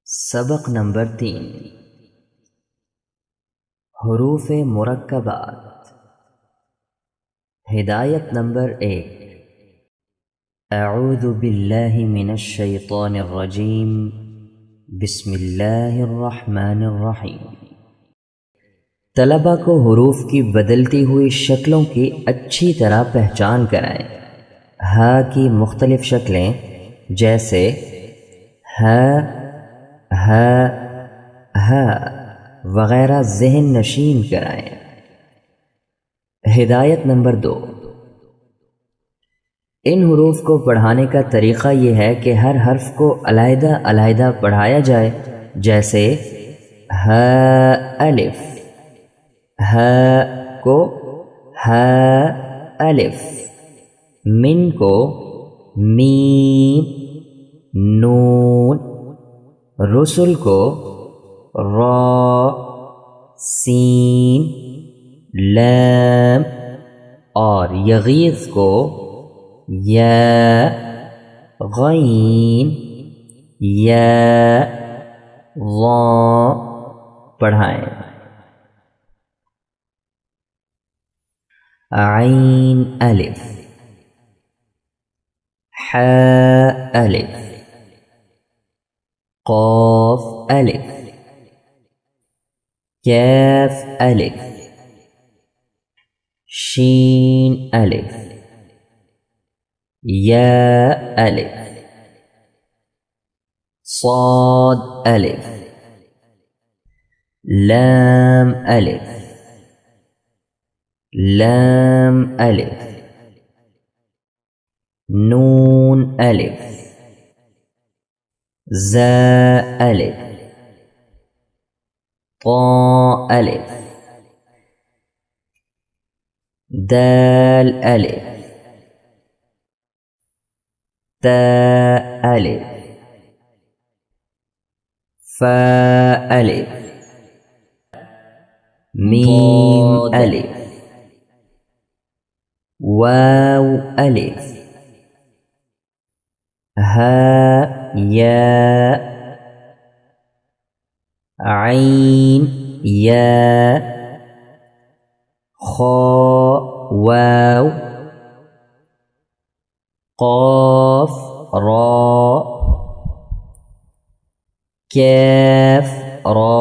सबक नंबर 3 हुरूफ मुरक्कबात। हिदायत नंबर 1 अऊज़ु बिल्लाहि मिनश शैतानिर रजीम बिस्मिल्लाहिर रहमानिर रहीम। तलबा को हुरूफ की बदलती हुई शक्लों की अच्छी तरह पहचान कराएं। हा की मुख्तलिफ शक्लें जैसे हा, हा, हा वगैरह ज़हन नशीन कराएं। हिदायत नंबर 2 इन हुरूफ को पढ़ाने का तरीक़ा यह है कि हर हर्फ को अलहदा अलहदा पढ़ाया जाए। जैसे हा अलिफ, हा को हा अलिफ, मिन को मीम, नून, रुसुल को रा, सीन, लाम और यगीज़ को या, गईन, या, ज़ा पढ़ाएं। आइन अलिफ, हा अलिफ, क़ाफ अलिफ, कैफ अलिफ, शीन अलिफ, या अलिफ, साद अलिफ, लाम अलिफ, लाम अलिफ, नून अलिफ, ज़ा अलिफ, ता अलिफ, दाल अलिफ, ता अलिफ, फा अलिफ, मीम अलिफ, वाव अलिफ, हा या, आइन या, खा वाव, क़ाफ रा, कैफ रा,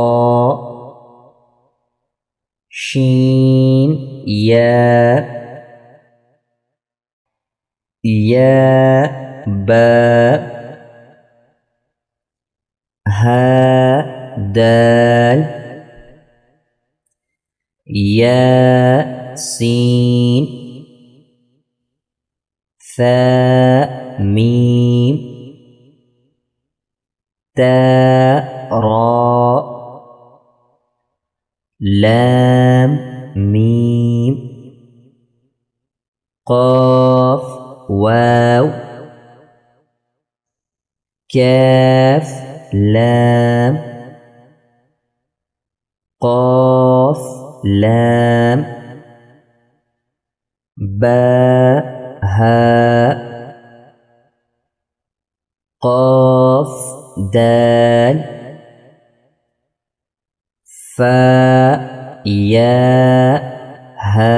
शीन या बा, हा दाल, या सीन, सा मीम, ता रा, लाम मीम, क़ाफ वाव, कैफ लाम, क़ाफ लाम, बा हा, क़ाफ दाल, फा या हा,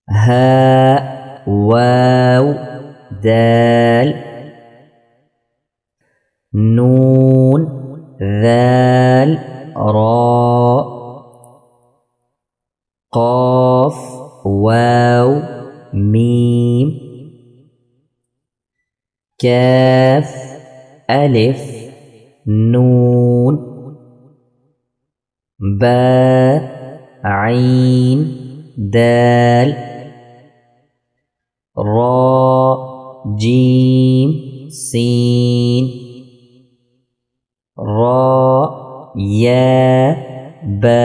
हा वाव दाल, नून दाल रा, क़ाफ वाव मीम, कैफ अलिफ, नून, बा आइन दाल, रा जीम सीन, रा या बा।